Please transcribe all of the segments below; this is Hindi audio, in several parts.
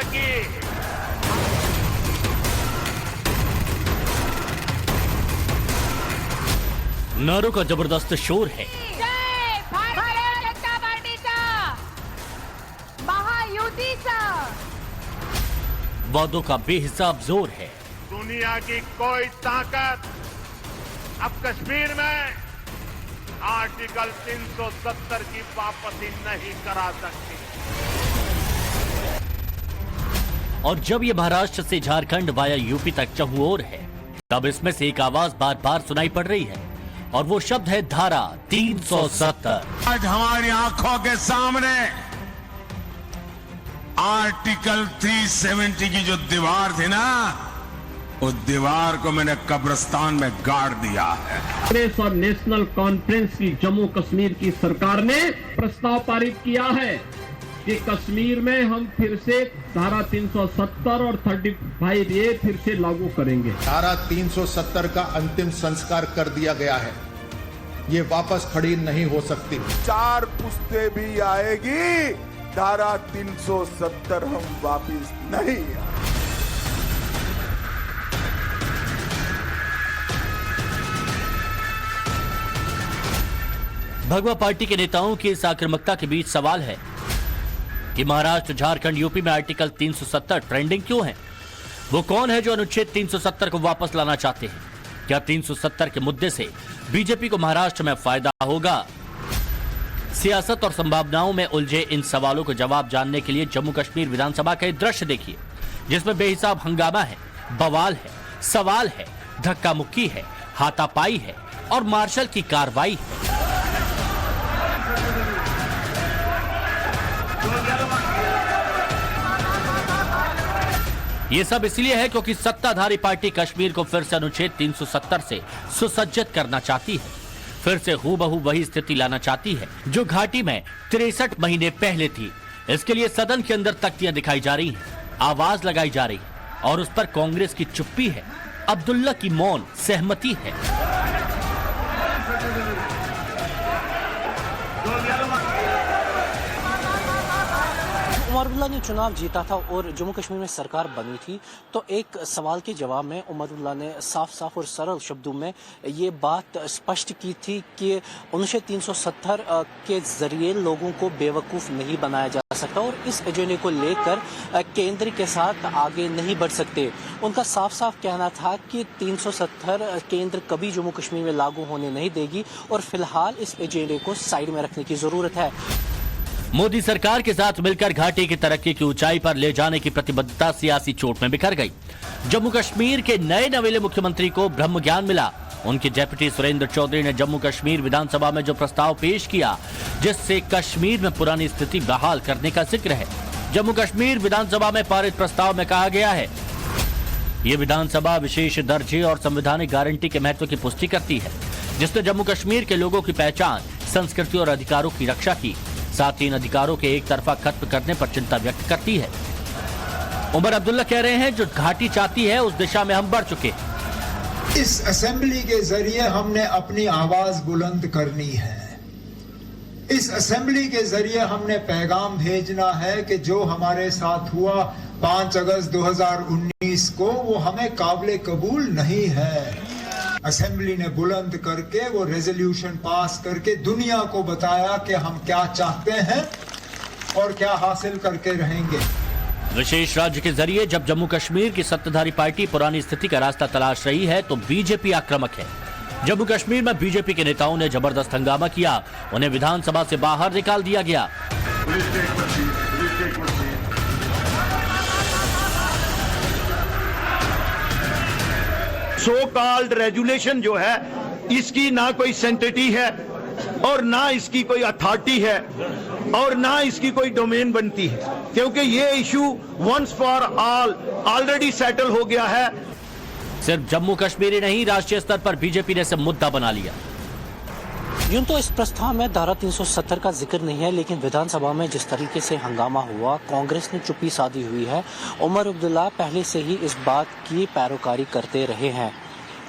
की। नारों का जबरदस्त शोर है। जय भारतीय जनता पार्टीचा, महायुतीचा। वादों का बेहिसाब जोर है। दुनिया की कोई ताकत अब कश्मीर में आर्टिकल 370 की वापसी नहीं करा सकती। और जब ये महाराष्ट्र से झारखंड वाया यूपी तक चहुओर है, तब इसमें से एक आवाज बार बार सुनाई पड़ रही है, और वो शब्द है धारा 370। आज हमारी आंखों के सामने आर्टिकल 370 की जो दीवार थी ना, उस दीवार को मैंने कब्रिस्तान में गाड़ दिया है। कांग्रेस और नेशनल कॉन्फ्रेंस की जम्मू कश्मीर की सरकार ने प्रस्ताव पारित किया है कि कश्मीर में हम फिर से धारा 370 और 35A फिर से लागू करेंगे। धारा 370 का अंतिम संस्कार कर दिया गया है, ये वापस खड़ी नहीं हो सकती। 4 पुश्ते भी आएगी, धारा 370 हम वापिस नहीं। भगवा पार्टी के नेताओं की इस आक्रामकता के बीच सवाल है कि महाराष्ट्र, झारखंड, यूपी में आर्टिकल 370 ट्रेंडिंग क्यों है? वो कौन है जो अनुच्छेद 370 को वापस लाना चाहते हैं? क्या 370 के मुद्दे से बीजेपी को महाराष्ट्र में फायदा होगा? सियासत और संभावनाओं में उलझे इन सवालों को जवाब जानने के लिए जम्मू कश्मीर विधानसभा का दृश्य देखिए, जिसमें बेहिसाब हंगामा है, बवाल है, सवाल है, धक्का मुक्की है, हाथापाई है और मार्शल की कार्रवाई है। ये सब इसलिए है क्योंकि सत्ताधारी पार्टी कश्मीर को फिर से अनुच्छेद 370 से सुसज्जित करना चाहती है, फिर से हूबहू वही स्थिति लाना चाहती है जो घाटी में 63 महीने पहले थी। इसके लिए सदन के अंदर तख्तियां दिखाई जा रही हैं, आवाज लगाई जा रही है, और उस पर कांग्रेस की चुप्पी है, अब्दुल्ला की मौन सहमति है। उमर अब्दुल्ला ने चुनाव जीता था और जम्मू कश्मीर में सरकार बनी थी, तो एक सवाल के जवाब में उमर अब्दुल्ला ने साफ साफ और सरल शब्दों में ये बात स्पष्ट की थी कि अनुच्छेद 370 के जरिए लोगों को बेवकूफ़ नहीं बनाया जा सकता और इस एजेंडे को लेकर केंद्र के साथ आगे नहीं बढ़ सकते। उनका साफ साफ कहना था कि 370 केंद्र कभी जम्मू कश्मीर में लागू होने नहीं देगी और फिलहाल इस एजेंडे को साइड में रखने की जरूरत है। मोदी सरकार के साथ मिलकर घाटी की तरक्की की ऊंचाई पर ले जाने की प्रतिबद्धता सियासी चोट में बिखर गई। जम्मू कश्मीर के नए नवेले मुख्यमंत्री को ब्रह्म ज्ञान मिला। उनके डेप्यूटी सुरेंद्र चौधरी ने जम्मू कश्मीर विधानसभा में जो प्रस्ताव पेश किया, जिससे कश्मीर में पुरानी स्थिति बहाल करने का जिक्र है। जम्मू कश्मीर विधानसभा में पारित प्रस्ताव में कहा गया है, ये विधानसभा विशेष दर्जे और संवैधानिक गारंटी के महत्व की पुष्टि करती है, जिसने जम्मू कश्मीर के लोगों की पहचान, संस्कृति और अधिकारों की रक्षा की, साथ ही इन अधिकारों के एक तरफा खत्म करने पर चिंता व्यक्त करती है। उमर अब्दुल्ला कह रहे हैं, जो घाटी चाहती है उस दिशा में हम बढ़ चुके हैं। इस असेंबली के जरिए हमने अपनी आवाज बुलंद करनी है। इस असेंबली के जरिए हमने पैगाम भेजना है कि जो हमारे साथ हुआ 5 अगस्त 2019 को, वो हमें काबिल कबूल नहीं है। असेंबली ने बुलंद करके वो रेजोल्यूशन पास करके दुनिया को बताया कि हम क्या चाहते हैं और क्या हासिल करके रहेंगे। विशेष राज्य के जरिए जब जम्मू कश्मीर की सत्ताधारी पार्टी पुरानी स्थिति का रास्ता तलाश रही है, तो बीजेपी आक्रामक है। जम्मू कश्मीर में बीजेपी के नेताओं ने जबरदस्त हंगामा किया, उन्हें विधानसभा से बाहर निकाल दिया गया। सो कॉल्ड रेजुलेशन जो है, इसकी ना कोई सेंटिटी है और ना इसकी कोई अथॉरिटी है और ना इसकी कोई डोमेन बनती है, क्योंकि ये issue once for all already settle हो गया है। सिर्फ जम्मू कश्मीर ही नहीं, राष्ट्रीय स्तर पर बीजेपी ने इसे मुद्दा बना लिया। यूं तो इस प्रस्ताव में धारा 370 का जिक्र नहीं है, लेकिन विधानसभा में जिस तरीके से हंगामा हुआ, कांग्रेस ने चुप्पी साधी हुई है। उमर अब्दुल्ला पहले से ही इस बात की पैरोकारी करते रहे हैं।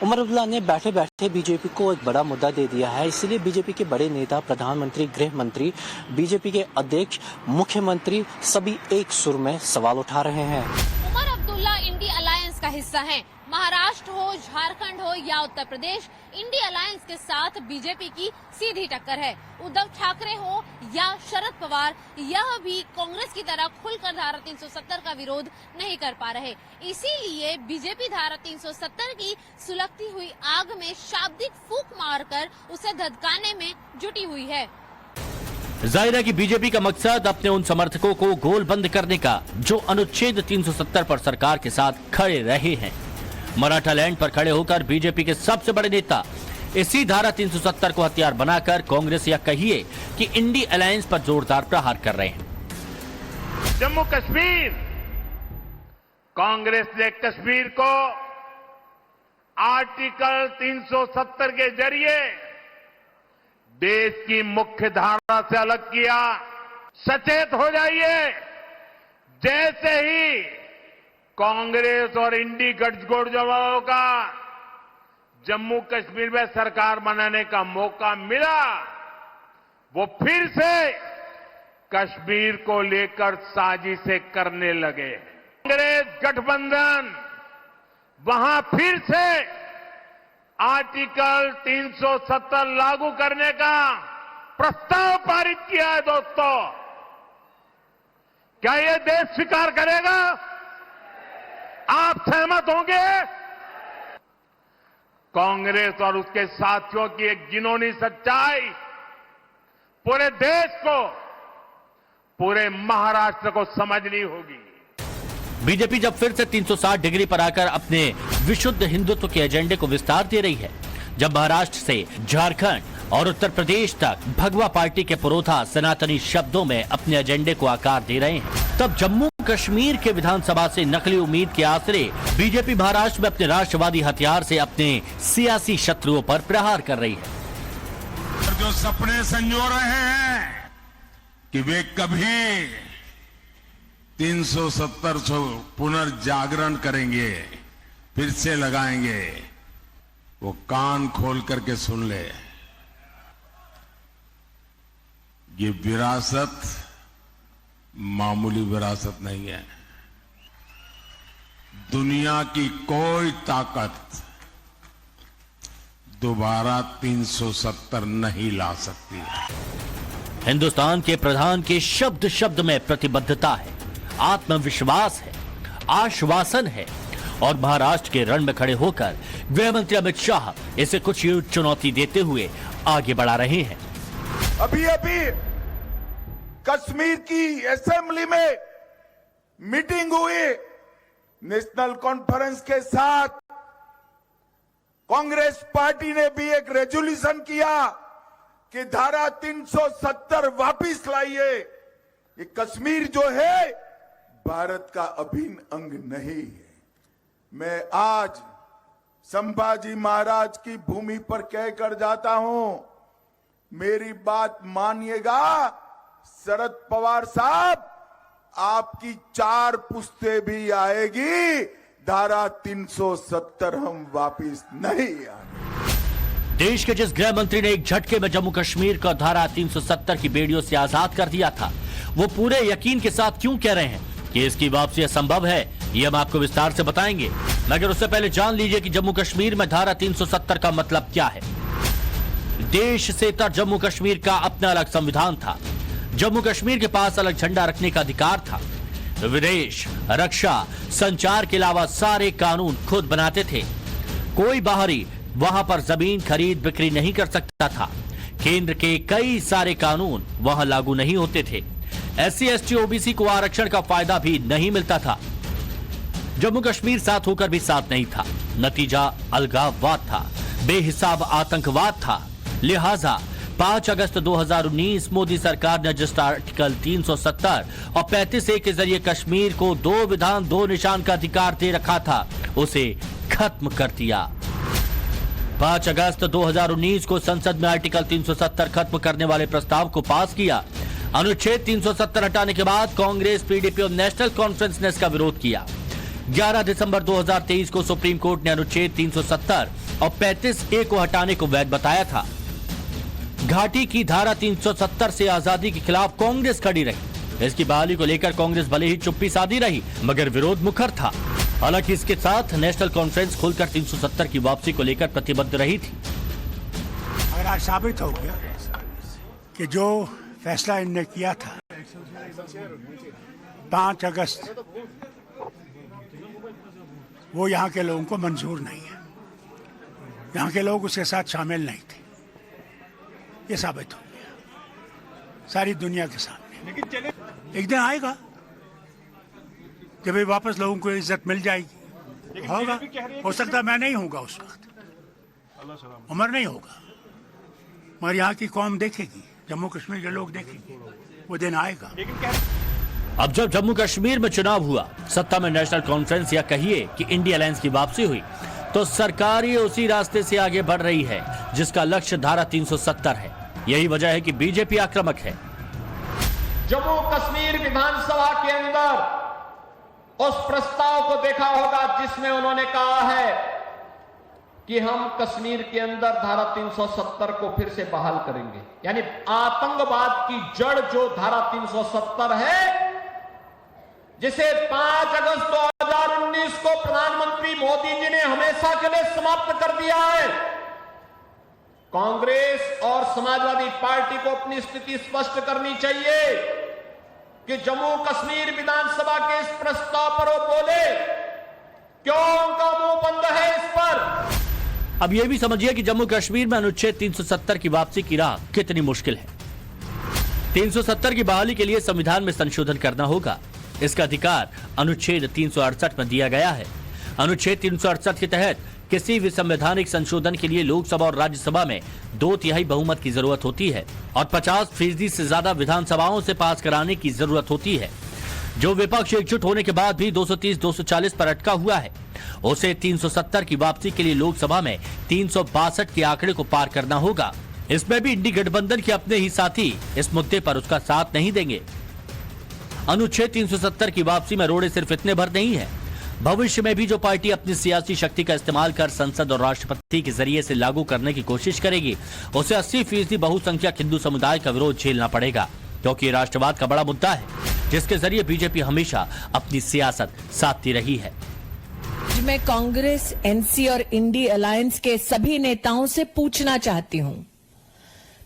उमर अब्दुल्ला ने बैठे बैठे बीजेपी को एक बड़ा मुद्दा दे दिया है, इसलिए बीजेपी के बड़े नेता, प्रधानमंत्री, गृह मंत्री, बीजेपी के अध्यक्ष, मुख्यमंत्री सभी एक सुर में सवाल उठा रहे हैं। उमर अब्दुल्ला इंडी अलायंस का हिस्सा हैं। महाराष्ट्र हो, झारखंड हो या उत्तर प्रदेश, इंडी अलायंस के साथ बीजेपी की सीधी टक्कर है। उद्धव ठाकरे हो या शरद पवार, यह भी कांग्रेस की तरह खुलकर धारा 370 का विरोध नहीं कर पा रहे। इसीलिए बीजेपी धारा 370 की सुलगती हुई आग में शाब्दिक फूंक मारकर उसे धधकाने में जुटी हुई है। जाहिर है कि बीजेपी का मकसद अपने उन समर्थकों को गोलबंद करने का जो अनुच्छेद 370 पर सरकार के साथ खड़े रहे हैं। मराठा लैंड पर खड़े होकर बीजेपी के सबसे बड़े नेता इसी धारा 370 को हथियार बनाकर कांग्रेस या कहिए कि इंडी अलायंस पर जोरदार प्रहार कर रहे हैं। जम्मू कश्मीर, कांग्रेस ने कश्मीर को आर्टिकल 370 के जरिए देश की मुख्य धारा से अलग किया। सचेत हो जाइए, जैसे ही कांग्रेस और इंडी गठजोड़ों का जम्मू कश्मीर में सरकार बनाने का मौका मिला, वो फिर से कश्मीर को लेकर साजिशें करने लगे। कांग्रेस गठबंधन वहां फिर से आर्टिकल 370 लागू करने का प्रस्ताव पारित किया है। दोस्तों, क्या ये देश स्वीकार करेगा? आप सहमत होंगे? कांग्रेस और उसके साथियों की एक घिनौनी सच्चाई पूरे देश को, पूरे महाराष्ट्र को समझनी होगी। बीजेपी जब फिर से 360 डिग्री पर आकर अपने विशुद्ध हिंदुत्व के एजेंडे को विस्तार दे रही है, जब महाराष्ट्र से झारखंड और उत्तर प्रदेश तक भगवा पार्टी के पुरोधा सनातनी शब्दों में अपने एजेंडे को आकार दे रहे हैं, तब जम्मू कश्मीर के विधानसभा से नकली उम्मीद के आसरे बीजेपी महाराष्ट्र में अपने राष्ट्रवादी हथियार से अपने सियासी शत्रुओं पर प्रहार कर रही है। जो सपने संजो रहे हैं कि वे कभी 370 पुनर्जागरण करेंगे, फिर से लगाएंगे, वो कान खोल करके सुन ले। ये विरासत मामूली विरासत नहीं है। दुनिया की कोई ताकत दोबारा 370 नहीं ला सकती है। हिंदुस्तान के प्रधान के शब्द शब्द में प्रतिबद्धता है, आत्मविश्वास है, आश्वासन है और महाराष्ट्र के रण में खड़े होकर गृह मंत्री अमित शाह इसे कुछ चुनौती देते हुए आगे बढ़ा रहे हैं। अभी कश्मीर की असेंबली में मीटिंग हुई, नेशनल कॉन्फ्रेंस के साथ कांग्रेस पार्टी ने भी एक रेजोल्यूशन किया कि धारा 370 वापिस लाइए। ये कश्मीर जो है भारत का अभिन्न अंग नहीं है। मैं आज संभाजी महाराज की भूमि पर कहकर जाता हूं, मेरी बात मानिएगा शरद पवार साहब, आपकी 4 पुश्तें भी आएगी, धारा 370 हम वापिस नहीं आएंगे। देश के जिस गृह मंत्री ने एक झटके में जम्मू कश्मीर को धारा 370 की बेड़ियों से आजाद कर दिया था, वो पूरे यकीन के साथ क्यों कह रहे हैं कि इसकी वापसी असंभव है, ये हम आपको विस्तार से बताएंगे। मगर उससे पहले जान लीजिए कि जम्मू कश्मीर में धारा 370 का मतलब क्या है। देश से तर जम्मू कश्मीर का अपना अलग संविधान था। जम्मू कश्मीर के पास अलग झंडा रखने का अधिकार था। विदेश, रक्षा, संचार के अलावा सारे कानून खुद बनाते थे। कोई बाहरी वहां पर जमीन खरीद बिक्री नहीं कर सकता था। केंद्र के कई सारे कानून वहां लागू नहीं होते थे। SC, ST, OBC को आरक्षण का फायदा भी नहीं मिलता था। जम्मू कश्मीर साथ होकर भी साथ नहीं था। नतीजा अलगाववाद था, बेहिसाब आतंकवाद था। लिहाजा 5 अगस्त 2019 मोदी सरकार ने रजिस्टर आर्टिकल 370 और 35A के जरिए कश्मीर को 2 विधान 2 निशान का अधिकार दे रखा था, उसे खत्म कर दिया। 5 अगस्त 2019 को संसद में आर्टिकल 370 खत्म करने वाले प्रस्ताव को पास किया। अनुच्छेद 370 हटाने के बाद कांग्रेस, PDP और नेशनल कॉन्फ्रेंस ने इसका विरोध किया। 11 दिसंबर 2023 को सुप्रीम कोर्ट ने अनुच्छेद 370 और 35A को हटाने को वैध बताया था। घाटी की धारा 370 से आजादी के खिलाफ कांग्रेस खड़ी रही। इसकी बहाली को लेकर कांग्रेस भले ही चुप्पी साधी रही, मगर विरोध मुखर था। हालांकि इसके साथ नेशनल कॉन्फ्रेंस खुलकर 370 की वापसी को लेकर प्रतिबद्ध रही थी। अगर आज साबित हो गया कि जो फैसला इन्होंने किया था 5 अगस्त, वो यहाँ के लोगों को मंजूर नहीं है, यहाँ के लोग उसके साथ शामिल नहीं थे, ये साबित हो गया सारी दुनिया के सामने। एक दिन आएगा जब वापस लोगों को इज्जत मिल जाएगी, होगा। हो सकता मैं नहीं होगा उस वक्त, उम्र नहीं होगा, मगर यहाँ की कौम देखेगी, जम्मू कश्मीर के लोग देखेंगे, वो दिन आएगा। अब जब जम्मू कश्मीर में चुनाव हुआ, सत्ता में नेशनल कॉन्फ्रेंस या कहिए कि इंडिया अलायंस की वापसी हुई, तो सरकार ये उसी रास्ते से आगे बढ़ रही है जिसका लक्ष्य धारा 370 है। यही वजह है कि बीजेपी आक्रामक है। जम्मू कश्मीर विधानसभा के अंदर उस प्रस्ताव को देखा होगा जिसमें उन्होंने कहा है कि हम कश्मीर के अंदर धारा 370 को फिर से बहाल करेंगे, यानी आतंकवाद की जड़ जो धारा 370 है, जिसे 5 अगस्त 2019 को प्रधानमंत्री मोदी जी ने हमेशा के लिए समाप्त कर दिया है। कांग्रेस और समाजवादी पार्टी को अपनी स्थिति स्पष्ट करनी चाहिए कि जम्मू कश्मीर विधानसभा के इस प्रस्ताव पर वो बोले, क्यों उनका मुंह बंद है इस पर। अब यह भी समझिए कि जम्मू कश्मीर में अनुच्छेद 370 की वापसी की राह कितनी मुश्किल है। 370 की बहाली के लिए संविधान में संशोधन करना होगा। इसका अधिकार अनुच्छेद 368 में दिया गया है। अनुच्छेद 368 के तहत किसी भी संवैधानिक संशोधन के लिए लोकसभा और राज्यसभा में 2/3 बहुमत की जरूरत होती है और 50% से ज्यादा विधानसभाओं से पास कराने की जरूरत होती है। जो विपक्ष एकजुट होने के बाद भी 230-240 पर अटका हुआ है, उसे 370 की वापसी के लिए लोकसभा में 362 के आंकड़े को पार करना होगा। इसमें भी इंडी गठबंधन के अपने ही साथी इस मुद्दे पर उसका साथ नहीं देंगे। अनुच्छेद 370 की वापसी में रोड़े सिर्फ इतने भर नहीं है। भविष्य में भी जो पार्टी अपनी सियासी शक्ति का इस्तेमाल कर संसद और राष्ट्रपति के जरिए से लागू करने की कोशिश करेगी, उसे 80% बहुसंख्यक हिंदू समुदाय का विरोध झेलना पड़ेगा, क्योंकि राष्ट्रवाद का बड़ा मुद्दा है जिसके जरिए बीजेपी हमेशा अपनी सियासत साधती रही है। मैं कांग्रेस, एनसी और इंडी अलायंस के सभी नेताओं से पूछना चाहती हूं,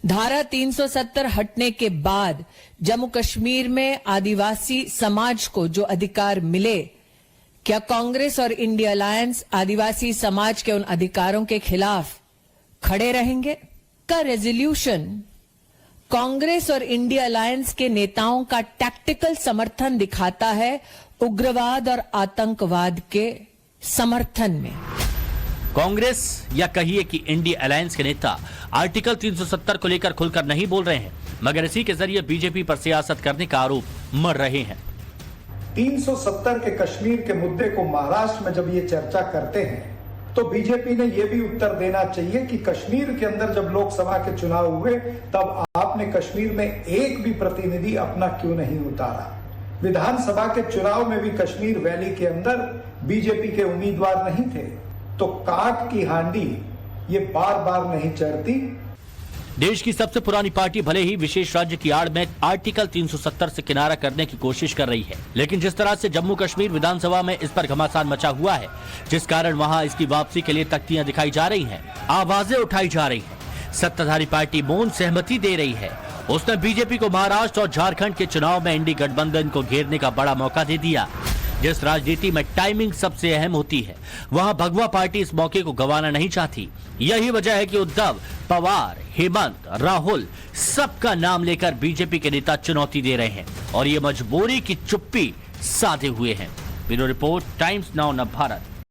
धारा 370 हटने के बाद जम्मू कश्मीर में आदिवासी समाज को जो अधिकार मिले, क्या कांग्रेस और इंडिया अलायंस आदिवासी समाज के उन अधिकारों के खिलाफ खड़े रहेंगे? का रेजोल्यूशन कांग्रेस और इंडिया अलायंस के नेताओं का टैक्टिकल समर्थन दिखाता है उग्रवाद और आतंकवाद के समर्थन में। कांग्रेस या कहिए कि इंडिया अलायंस के नेता आर्टिकल 370 को लेकर खुलकर नहीं बोल रहे हैं, मगर इसी के जरिए बीजेपी पर सियासत करने का आरोप मर रहे हैं। 370 के कश्मीर के मुद्दे को महाराष्ट्र में जब ये चर्चा करते हैं तो बीजेपी ने यह भी उत्तर देना चाहिए कि कश्मीर के अंदर जब लोकसभा के चुनाव हुए तब आपने कश्मीर में एक भी प्रतिनिधि अपना क्यों नहीं उतारा? विधानसभा के चुनाव में भी कश्मीर वैली के अंदर बीजेपी के उम्मीदवार नहीं थे, तो काट की हांडी ये बार बार नहीं चढ़ती। देश की सबसे पुरानी पार्टी भले ही विशेष राज्य की आड़ में आर्टिकल 370 से किनारा करने की कोशिश कर रही है, लेकिन जिस तरह से जम्मू कश्मीर विधानसभा में इस पर घमासान मचा हुआ है, जिस कारण वहां इसकी वापसी के लिए तख्तियां दिखाई जा रही हैं, आवाजें उठाई जा रही हैं, सत्ताधारी पार्टी मौन सहमति दे रही है। उसने बीजेपी को महाराष्ट्र और झारखंड के चुनाव में इंडी गठबंधन को घेरने का बड़ा मौका दे दिया। जिस राजनीति में टाइमिंग सबसे अहम होती है, वहां भगवा पार्टी इस मौके को गंवाना नहीं चाहती। यही वजह है कि उद्धव, पवार, हेमंत, राहुल सबका नाम लेकर बीजेपी के नेता चुनौती दे रहे हैं और ये मजबूरी की चुप्पी साधे हुए हैं। ब्यूरो रिपोर्ट, टाइम्स नाउ नव भारत।